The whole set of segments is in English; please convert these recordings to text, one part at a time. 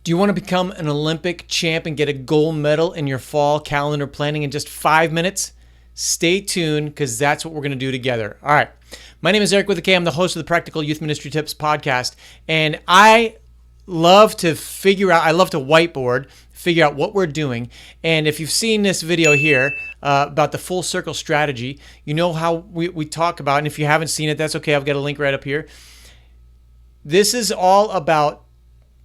Do you want to become an Olympic champ and get a gold medal in your fall calendar planning in just 5 minutes? Stay tuned because that's what we're going to do together. All right. My name is Eric with a K. I'm the host of the Practical Youth Ministry Tips podcast. And I love to whiteboard, figure out what we're doing. And if you've seen this video here about the full circle strategy, you know how we talk about, and if you haven't seen it, that's okay. I've got a link right up here. This is all about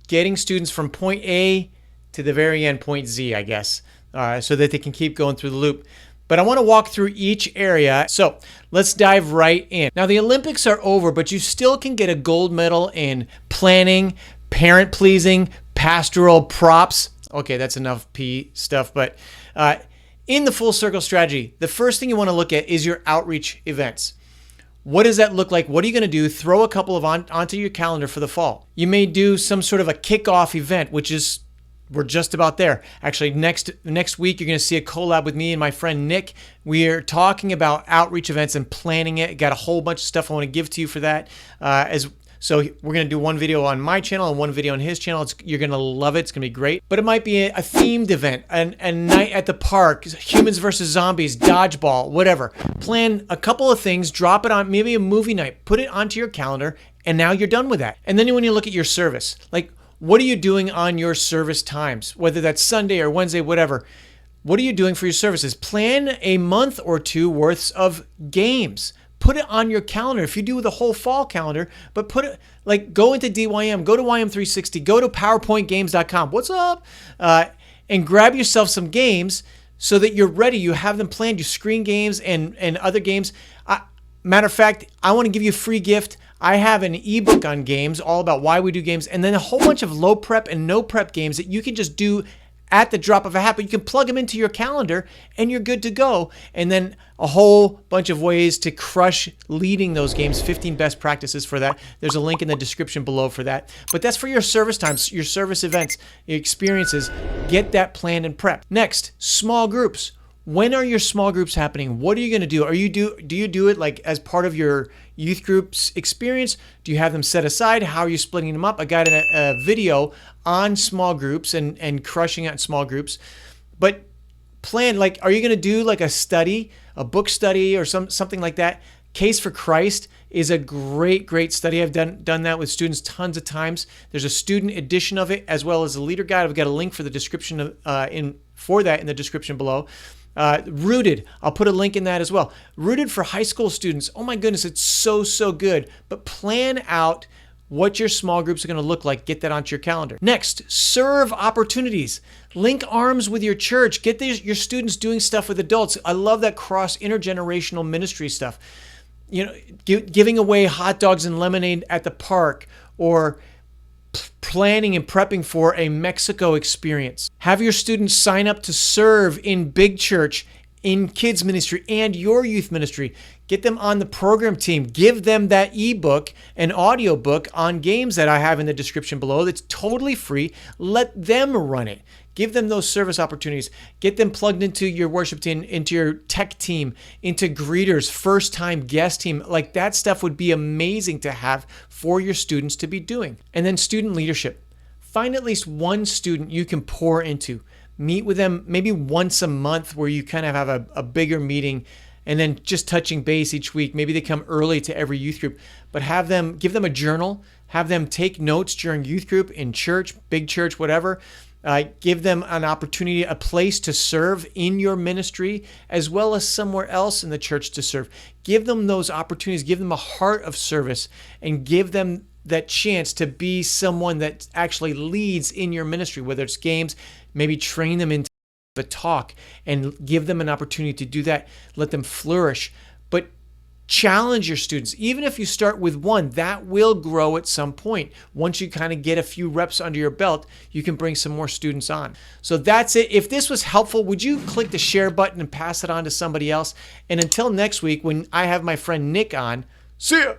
getting students from point A to the very end, point Z, I guess, so that they can keep going through the loop. But I want to walk through each area. So let's dive right in. Now, the Olympics are over, but you still can get a gold medal in planning, parent pleasing, pastoral props. Okay, that's enough P stuff. But in the full circle strategy, the first thing you want to look at is your outreach events. What does that look like? What are you going to do? Throw a couple of onto your calendar for the fall. You may do some sort of a kickoff event, which is, we're just about there. Actually, next week, you're going to see a collab with me and my friend Nick. We are talking about outreach events and planning it. Got a whole bunch of stuff I want to give to you for that. So we're going to do one video on my channel and one video on his channel. You're going to love it. It's going to be great. But it might be a themed event, a night at the park, humans versus zombies, dodgeball, whatever. Plan a couple of things, drop it on, maybe a movie night, put it onto your calendar, and now you're done with that. And then when you look at your service, like what are you doing on your service times, whether that's Sunday or Wednesday, whatever. What are you doing for your services? Plan a month or two worths of games. Put it on your calendar. If you do the whole fall calendar, but put it, like go into DYM, go to YM360, go to PowerPointGames.com. What's up? And grab yourself some games so that you're ready. You have them planned. You screen games and other games. Matter of fact, I want to give you a free gift. I have an ebook on games, all about why we do games, and then a whole bunch of low prep and no prep games that you can just do at the drop of a hat, but you can plug them into your calendar and you're good to go. And then a whole bunch of ways to crush leading those games, 15 best practices for that. There's a link in the description below for that. But that's for your service times, your service events, your experiences. Get that planned and prepped. Next, small groups. When are your small groups happening? What are you going to do? Do you do it like as part of your youth group's experience? Do you have them set aside? How are you splitting them up? I got a video on small groups and crushing out small groups. But plan, like, are you going to do like a study, a book study or something like that? Case for Christ is a great study. I've done that with students tons of times. There's a student edition of it as well as a leader guide. I've got a link for the description for that in the description below. Rooted, I'll put a link in that as well. Rooted for high school students. Oh my goodness, it's so good. But plan out what your small groups are going to look like. Get that onto your calendar. Next, serve opportunities. Link arms with your church. Get your students doing stuff with adults. I love that cross intergenerational ministry stuff. You know, giving away hot dogs and lemonade at the park, or planning and prepping for a Mexico experience. Have your students sign up to serve in big church, in kids ministry, and your youth ministry. Get them on the program team. Give them that ebook and audio book on games that I have in the description below. That's totally free. Let them run it. Give them those service opportunities. Get them plugged into your worship team, into your tech team, into greeters, first-time guest team. Like that stuff would be amazing to have for your students to be doing. And then student leadership. Find at least one student you can pour into. Meet with them maybe once a month where you kind of have a bigger meeting and then just touching base each week. Maybe they come early to every youth group, but give them a journal, have them take notes during youth group, in church, big church, whatever. Give them an opportunity, a place to serve in your ministry, as well as somewhere else in the church to serve. Give them those opportunities, give them a heart of service, and give them that chance to be someone that actually leads in your ministry, whether it's games, maybe train them into a talk and give them an opportunity to do that. Let them flourish. But challenge your students. Even if you start with one, that will grow at some point. Once you kind of get a few reps under your belt, you can bring some more students on. So that's it. If this was helpful, would you click the share button and pass it on to somebody else? And until next week, when I have my friend Nick on, see ya!